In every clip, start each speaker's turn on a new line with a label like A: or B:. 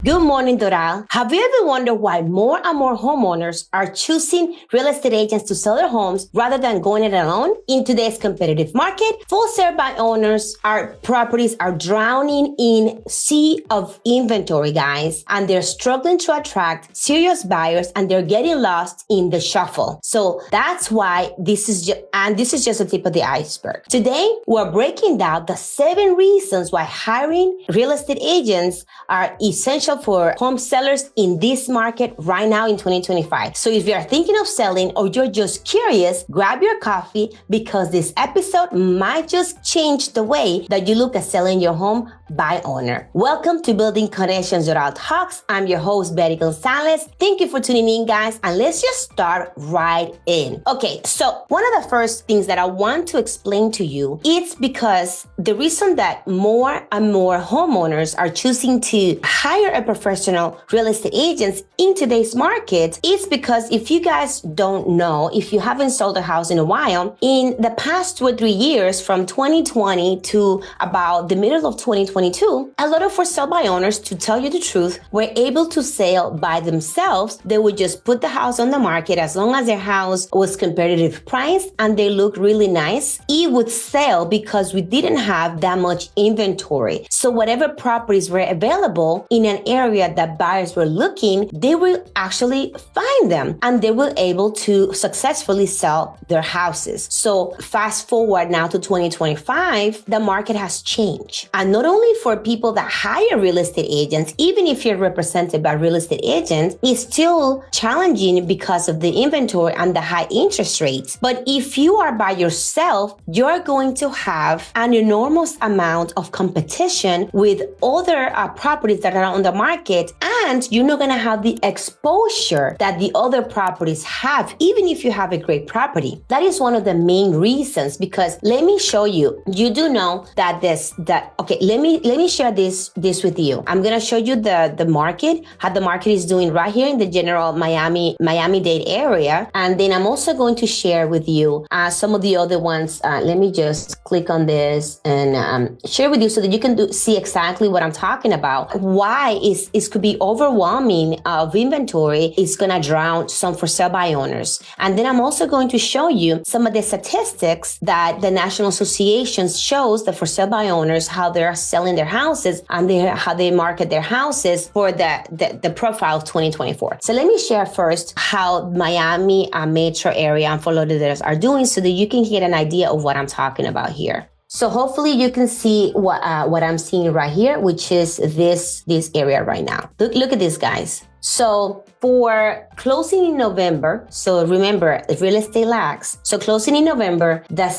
A: Good morning, Doral. Have you ever wondered why more and more homeowners are choosing real estate agents to sell their homes rather than going it alone? In today's competitive market, full sale by owners, our properties are drowning in sea of inventory, guys, and they're struggling to attract serious buyers and they're getting lost in the shuffle. So that's why this is just the tip of the iceberg. Today, we're breaking down the 7 reasons why hiring real estate agents are essential for home sellers in this market right now in 2025. So if you're thinking of selling or you're just curious, grab your coffee because this episode might just change the way that you look at selling your home by owner. Welcome to Building Connections Doral Talks. I'm your host, Betty Gonzalez. Thank you for tuning in, guys, and let's just start right in. Okay, so one of the first things that I want to explain to you, it's because the reason that more and more homeowners are choosing to hire a professional real estate agents in today's market is because if you guys don't know, if you haven't sold a house in a while, in the past 2 or 3 years from 2020 to about the middle of 2022, a lot of for sale by owners, to tell you the truth, were able to sell by themselves. They would just put the house on the market as long as their house was competitive price and they looked really nice. It would sell because we didn't have that much inventory. So whatever properties were available in an area that buyers were looking, they will actually find them and they were able to successfully sell their houses. So fast forward now to 2025, the market has changed. And not only for people that hire real estate agents, even if you're represented by real estate agents, it's still challenging because of the inventory and the high interest rates. But if you are by yourself, you're going to have an enormous amount of competition with other properties that are on the market, and you're not going to have the exposure that the other properties have, even if you have a great property. That is one of the main reasons, because let me show you. You do know that let me share this with you. I'm going to show you the market, how the market is doing right here in the general Miami-Dade area. And then I'm also going to share with you some of the other ones. Let me just click on this and share with you so that you can see exactly what I'm talking about. Why it could be overwhelming of inventory is going to drown some for sale by owners. And then I'm also going to show you some of the statistics that the National Association shows that for sale by owners, how they're selling their houses and how they market their houses for the profile of 2024. So let me share first how Miami metro area and Fort Lauderdale are doing so that you can get an idea of what I'm talking about here. So hopefully you can see what I'm seeing right here, which is this area right now. Look at this, guys. So for closing in November, so remember, real estate lags. So closing in November, the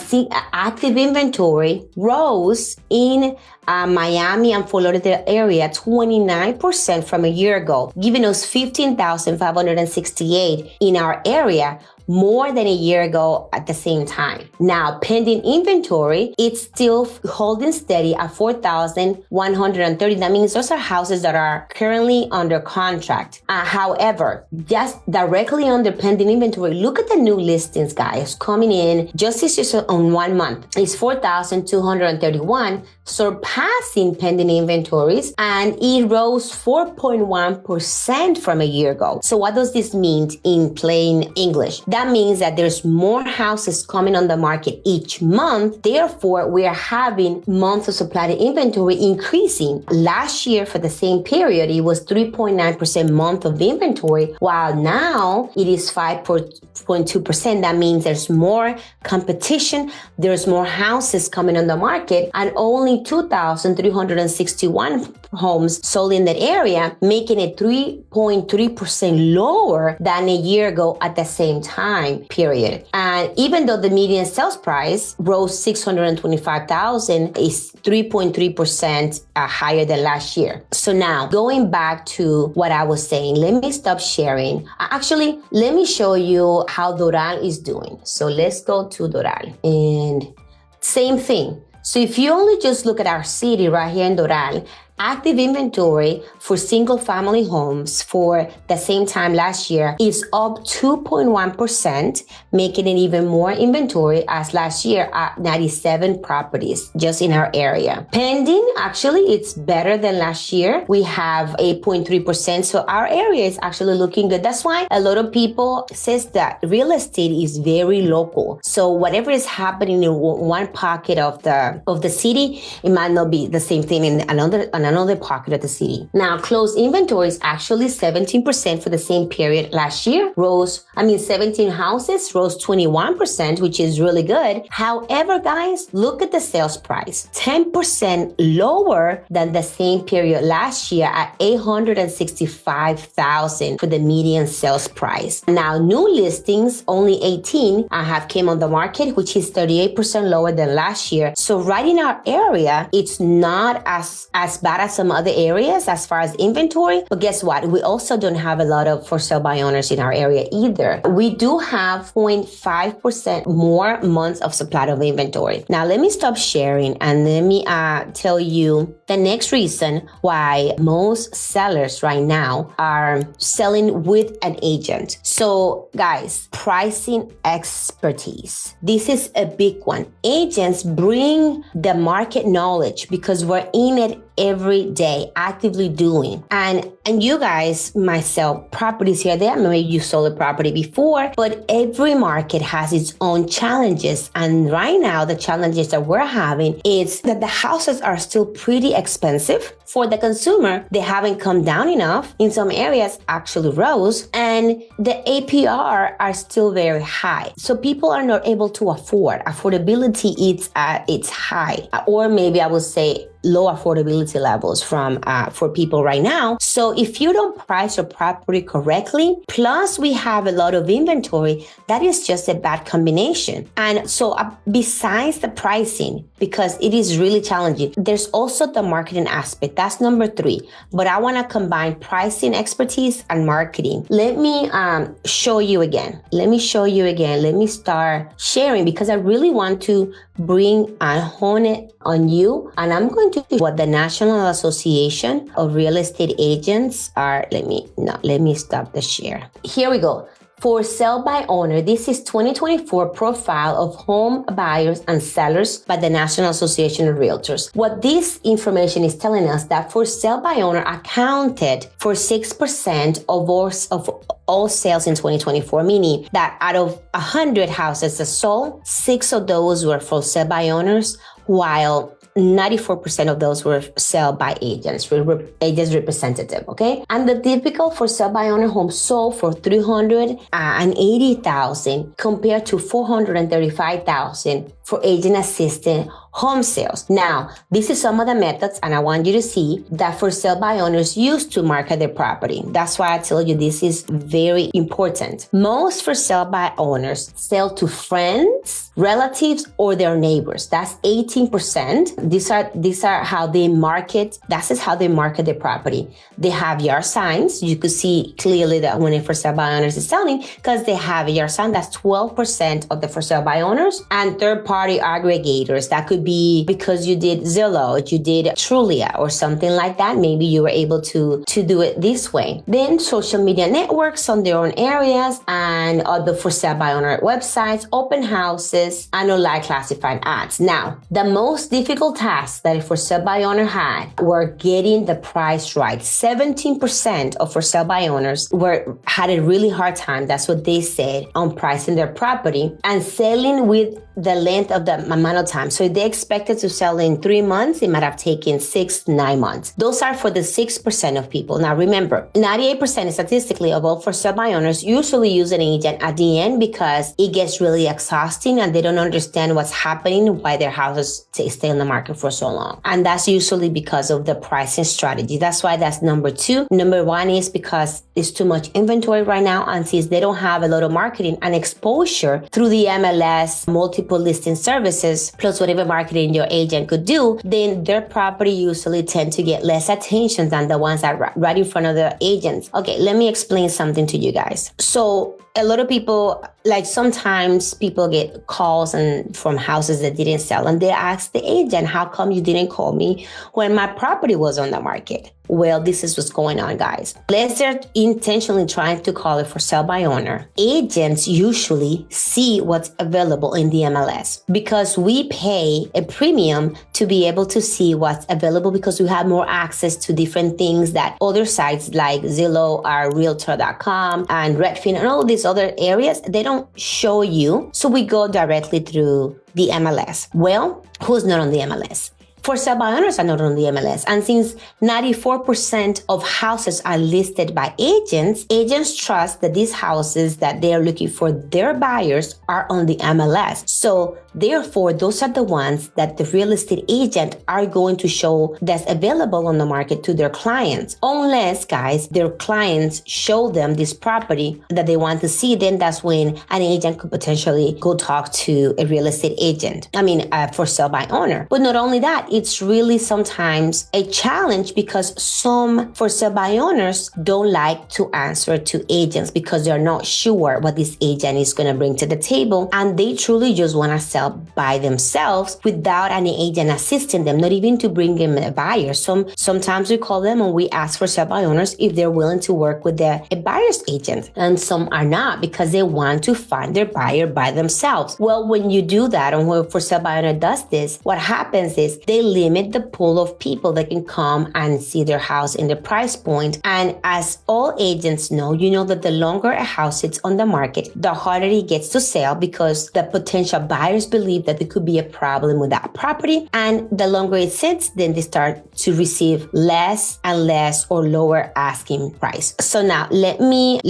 A: active inventory rose in Miami and Fort Lauderdale area 29% from a year ago, giving us 15,568 in our area, more than a year ago at the same time. Now, pending inventory, it's still holding steady at 4,130. That means those are houses that are currently under contract. However, just directly under pending inventory, look at the new listings, guys, coming in just on 1 month. It's 4,231, surpassing pending inventories, and it rose 4.1% from a year ago. So what does this mean in plain English? That means that there's more houses coming on the market each month. Therefore, we are having months of supply to inventory increasing. Last year, for the same period, it was 3.9% month of inventory, while now it is 5.2%. That means there's more competition, there's more houses coming on the market, and only 2,361 homes sold in that area, making it 3.3% lower than a year ago at the same time period. And even though the median sales price rose $625,000, is 3.3% higher than last year. So now going back to what I was saying, let me stop sharing. Actually, let me show you how Doral is doing. So let's go to Doral and same thing. So if you only just look at our city right here in Doral, active inventory for single family homes for the same time last year is up 2.1%, making it even more inventory as last year at 97 properties just in our area. Pending, actually, it's better than last year. We have 8.3%. So our area is actually looking good. That's why a lot of people says that real estate is very local. So whatever is happening in one pocket of the city, it might not be the same thing in another pocket of the city. Now, closed inventory is actually 17% for the same period last year. 17 houses rose 21%, which is really good. However, guys, look at the sales price, 10% lower than the same period last year at $865,000 for the median sales price. Now, new listings, only 18 have came on the market, which is 38% lower than last year. So right in our area, it's not as bad as some other areas as far as inventory. But guess what? We also don't have a lot of for sale by owners in our area either. We do have 0.5% more months of supply of inventory. Now, let me stop sharing and let me tell you the next reason why most sellers right now are selling with an agent. So guys, pricing expertise. This is a big one. Agents bring the market knowledge because we're in it every day, actively doing. And you guys might sell properties here, there. Maybe you sold a property before, but every market has its own challenges. And right now, the challenges that we're having is that the houses are still pretty expensive. For the consumer, they haven't come down enough. In some areas, actually rose. And the APR are still very high. So people are not able to afford. Affordability is at its high. Or maybe I would say low affordability levels for people right now. So if you don't price your property correctly, plus we have a lot of inventory, that is just a bad combination. And so besides the pricing, because it is really challenging, there's also the marketing aspect. That's number 3. But I want to combine pricing expertise and marketing. Let me show you again. Let me start sharing because I really want to bring and hone it on you. And I'm going to do what the National Association of Real Estate Agents are. Let me stop the share. Here we go. For sale by owner, this is 2024 profile of home buyers and sellers by the National Association of Realtors. What this information is telling us that for sale by owner accounted for 6% of all sales in 2024, meaning that out of 100 houses that sold, 6 of those were for sale by owners, while 94% of those were sell by agents representative, okay? And the typical for sell by owner home sold for $380,000 compared to $435,000 for agent assisted home sales. Now, this is some of the methods, and I want you to see that for sale by owners used to market their property. That's why I tell you this is very important. Most for sale by owners sell to friends, relatives, or their neighbors. That's 18%. These are how they market. That is how they market their property. They have yard signs. You could see clearly that when a for sale by owners is selling because they have a yard sign. That's 12% of the for sale by owners. And third-party aggregators. That could be because you did Zillow, you did Trulia or something like that. Maybe you were able to do it this way. Then social media networks on their own areas and other for sale by owner websites, open houses, and online classified ads. Now, the most difficult task that a for sale by owner had were getting the price right. 17% of for sale by owners had a really hard time. That's what they said on pricing their property and selling with the length of the amount of time. So if they expected to sell in 3 months, it might have taken 6 to 9 months. Those are for the 6% of people. Now remember, 98% statistically of all for sale by owners usually use an agent at the end because it gets really exhausting and they don't understand what's happening, why their houses stay on the market for so long. And that's usually because of the pricing strategy. That's why that's number 2. Number 1 is because there's too much inventory right now, and since they don't have a lot of marketing and exposure through the MLS, multiple listing services, plus whatever marketing your agent could do, then their property usually tend to get less attention than the ones that are right in front of the agents. Okay, let me explain something to you guys. So a lot of people, like sometimes people get calls and from houses that didn't sell, and they ask the agent, how come you didn't call me when my property was on the market? Well, this is what's going on, guys. Unless they're intentionally trying to call it for sale by owner, agents usually see what's available in the MLS because we pay a premium to be able to see what's available because we have more access to different things that other sites like Zillow or Realtor.com and Redfin and all these other areas, they don't show you. So we go directly through the MLS. Well, who's not on the MLS? For sale by owners are not on the MLS. And since 94% of houses are listed by agents, agents trust that these houses that they are looking for their buyers are on the MLS. So therefore, those are the ones that the real estate agent are going to show that's available on the market to their clients. Unless, guys, their clients show them this property that they want to see, then that's when an agent could potentially go talk to a real estate agent. For sale by owner. But not only that, it's really sometimes a challenge because some for sale by owners don't like to answer to agents because they're not sure what this agent is going to bring to the table. And they truly just want to sell by themselves without any agent assisting them, not even to bring in a buyer. Sometimes we call them and we ask for sale by owners if they're willing to work with a buyer's agent. And some are not because they want to find their buyer by themselves. Well, when you do that and when for sale by owner does this, what happens is they limit the pool of people that can come and see their house in the price point. And as all agents know, you know that the longer a house sits on the market, the harder it gets to sell because the potential buyers believe that there could be a problem with that property. And the longer it sits, then they start to receive less and less or lower asking price. So now let me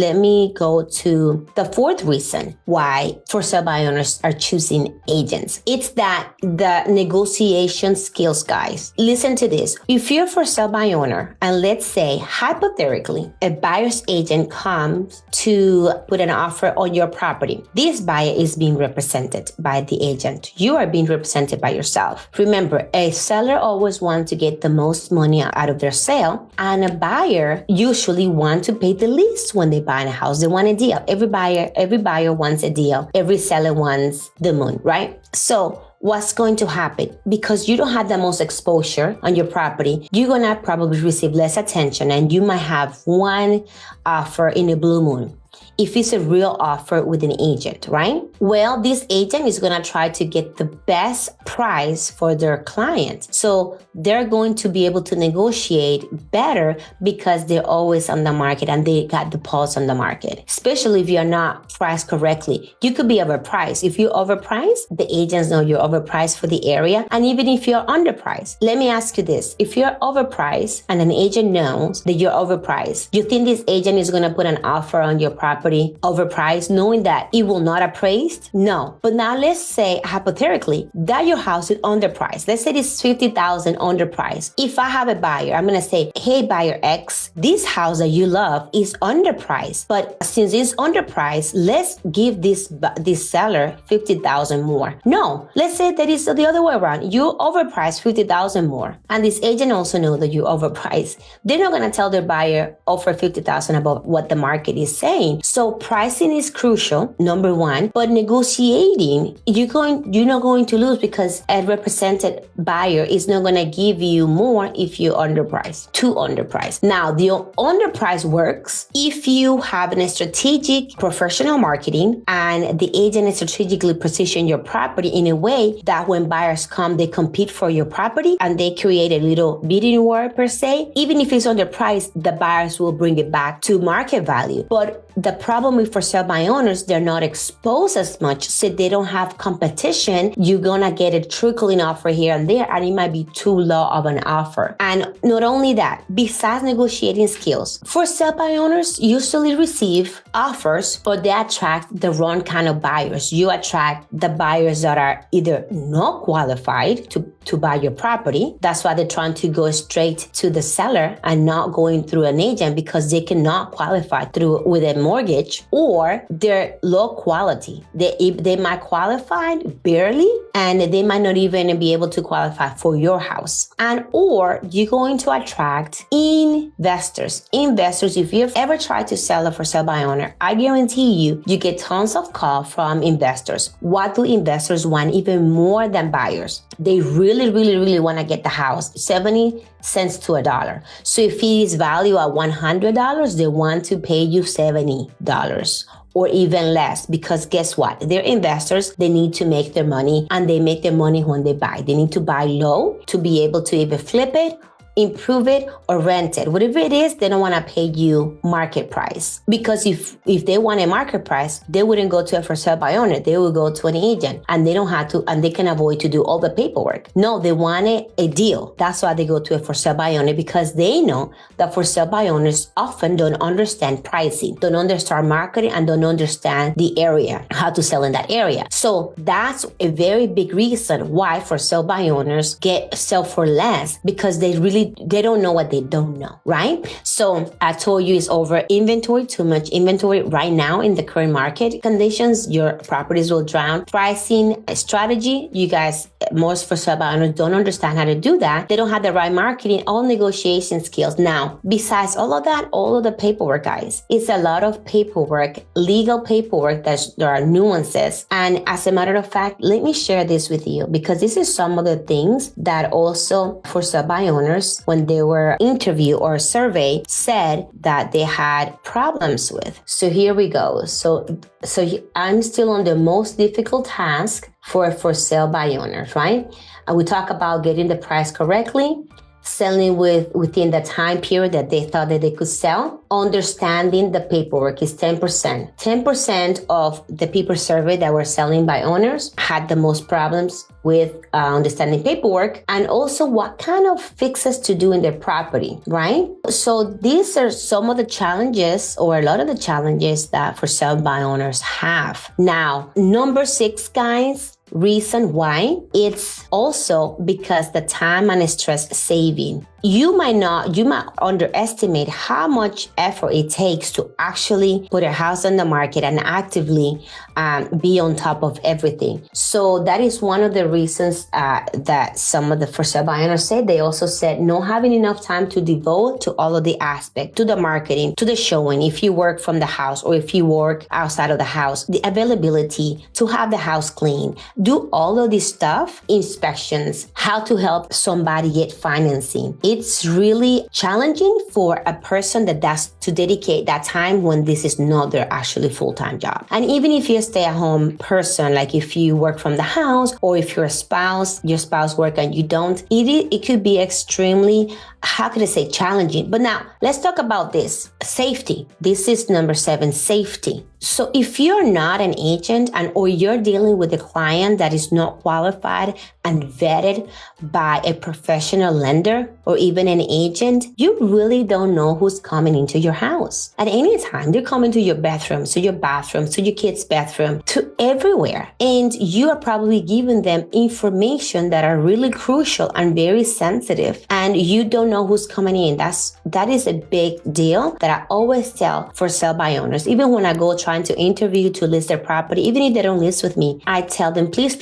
A: go to the fourth reason why for sale by owners are choosing agents. It's that the negotiation skills, guys. Listen to this. If you're for sale by owner, and let's say hypothetically, a buyer's agent comes to put an offer on your property, this buyer is being represented by the agent. You are being represented by yourself. Remember, a seller always wants to get the most money out of their sale, and a buyer usually wants to pay the least when they buy a house. They want a deal. Every buyer wants a deal. Every seller wants the moon, right? So what's going to happen? Because you don't have the most exposure on your property, you're going to probably receive less attention and you might have one offer in a blue moon. If it's a real offer with an agent, right? Well, this agent is going to try to get the best price for their client. So they're going to be able to negotiate better because they're always on the market and they got the pulse on the market. Especially if you're not priced correctly. You could be overpriced. If you're overpriced, the agents know you're overpriced for the area. And even if you're underpriced, let me ask you this. If you're overpriced and an agent knows that you're overpriced, you think this agent is going to put an offer on your property overpriced, knowing that it will not appraised? No. But now let's say hypothetically that your house is underpriced. Let's say it's $50,000 underpriced. If I have a buyer, I'm going to say, hey, buyer X, this house that you love is underpriced. But since it's underpriced, let's give this seller $50,000 more. No, let's say that it's the other way around. You overpriced $50,000 more. And this agent also knows that you overpriced. They're not going to tell their buyer offer $50,000 above what the market is saying. So pricing is crucial, number one, but negotiating, you're not going to lose because a represented buyer is not going to give you more if you're underpriced, too underpriced. Now, the underprice works if you have a strategic professional marketing and the agent is strategically position your property in a way that when buyers come, they compete for your property and they create a little bidding war per se. Even if it's underpriced, the buyers will bring it back to market value. But the problem with for sale by owners, they're not exposed as much, so they don't have competition. You're gonna get a trickling offer here and there, and it might be too low of an offer. And not only that, besides negotiating skills, for sale by owners usually receive offers or they attract the wrong kind of buyers. You attract the buyers that are either not qualified to to buy your property. That's why they're trying to go straight to the seller and not going through an agent, because they cannot qualify through with a mortgage, or they're low quality. They might qualify barely, and they might not even be able to qualify for your house. And or you're going to attract investors. If you've ever tried to sell a for sale by owner, I guarantee you get tons of calls from investors. What do investors want even more than buyers? They really want to get the house 70 cents to $1. So if it is valued at $100, they want to pay you $70 or even less, because guess what? They're investors. They need to make their money, and they make their money when they buy. They need to buy low to be able to either flip it, improve it, or rent it. Whatever it is, they don't want to pay you market price, because if they want a market price, they wouldn't go to a for sale by owner. They would go to an agent, and they don't have to, and they can avoid to do all the paperwork. No, they want a deal. That's why they go to a for sale by owner, because they know that for sale by owners often don't understand pricing, don't understand marketing, and don't understand the area, how to sell in that area. So that's a very big reason why for sale by owners sell for less, because they don't know what they don't know, right? So I told you it's over inventory, too much inventory right now in the current market conditions. Your properties will drown. Pricing strategy, you guys, most for sale by owners don't understand how to do that. They don't have the right marketing, all negotiation skills. Now, besides all of that, all of the paperwork, guys, it's a lot of paperwork, legal paperwork. There are nuances. And as a matter of fact, let me share this with you, because this is some of the things that also for sale by owners, when they were interviewed or surveyed, said that they had problems with. So here we go. So I'm still on the most difficult task for sale by owners, right? And we talk about getting the price correctly, selling within the time period that they thought that they could sell. Understanding the paperwork is 10%. 10% of the people surveyed that were selling by owners had the most problems with understanding paperwork, and also what kind of fixes to do in their property, right? So these are some of the challenges, or a lot of the challenges, that for sale by owners have. Now, number 6, guys, reason why, it's also because the time and stress saving. You might underestimate how much effort it takes to actually put a house on the market and actively be on top of everything. So that is one of the reasons that some of the for sale by owners said. They also said not having enough time to devote to all of the aspects, to the marketing, to the showing, if you work from the house or if you work outside of the house, the availability to have the house clean, do all of this stuff, inspections, how to help somebody get financing. It's really challenging for a person to dedicate that time when this is not their actually full-time job. And even if you're a stay-at-home person, like if you work from the house, or if your spouse works and you don't, it could be extremely, challenging. But now let's talk about this. Safety. This is number 7, safety. So if you're not an agent or you're dealing with a client that is not qualified and vetted by a professional lender or even an agent, you really don't know who's coming into your house. At any time, they're coming to your bathroom, to your kids' bathroom, to everywhere. And you are probably giving them information that are really crucial and very sensitive, and you don't know who's coming in. That is a big deal that I always tell for sale by owners. Even when I go trying to interview to list their property, even if they don't list with me, I tell them, please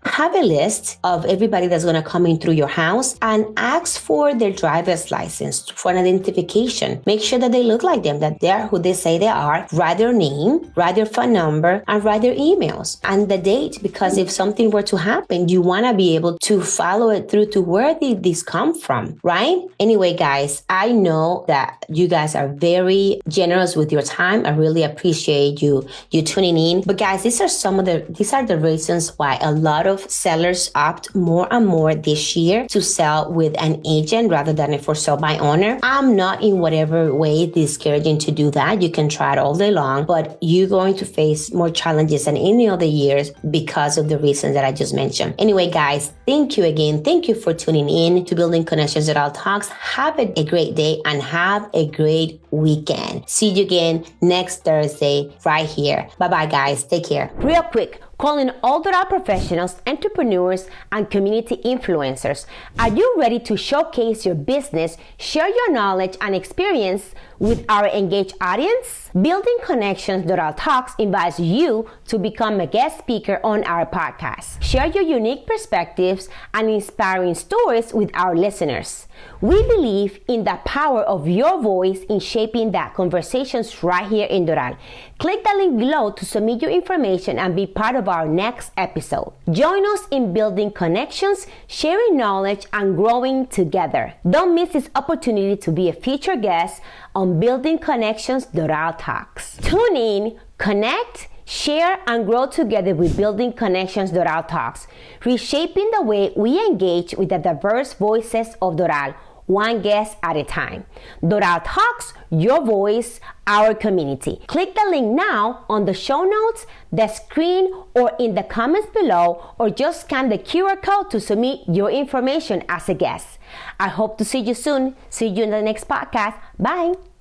A: have a list of everybody that's going to come in through your house and ask for their driver's license for an identification. Make sure that they look like them, that they're who they say they are. Write their name, write their phone number, and write their emails and the date, because if something were to happen, you want to be able to follow it through to where did this come from, right? Anyway, guys, I know that you guys are very generous with your time. I really appreciate you tuning in. But guys, these are the reasons why a lot of sellers opt more and more this year to sell with an agent rather than a for sale by owner. I'm not in whatever way discouraging to do that. You can try it all day long, but you're going to face more challenges than any other years because of the reasons that I just mentioned. Anyway, guys, thank you again. Thank you for tuning in to Building Connections Doral Talks. Have a great day and have a great weekend. See you again next Thursday right here. Bye-bye, guys. Take care. Real quick calling all Doral professionals, entrepreneurs, and community influencers. Are you ready to showcase your business, share your knowledge and experience with our engaged audience? Building Connections Doral Talks invites you to become a guest speaker on our podcast. Share your unique perspectives and inspiring stories with our listeners. We believe in the power of your voice in shaping the conversations right here in Doral. Click the link below to submit your information and be part of our next episode. Join us in building connections, sharing knowledge, and growing together. Don't miss this opportunity to be a featured guest on Building Connections Doral Talks. Tune in, connect, share, and grow together with Building Connections Doral Talks, reshaping the way we engage with the diverse voices of Doral, one guest at a time. Doral Talks, your voice, our community. Click the link now on the show notes, the screen, or in the comments below, or just scan the QR code to submit your information as a guest. I hope to see you soon. See you in the next podcast. Bye.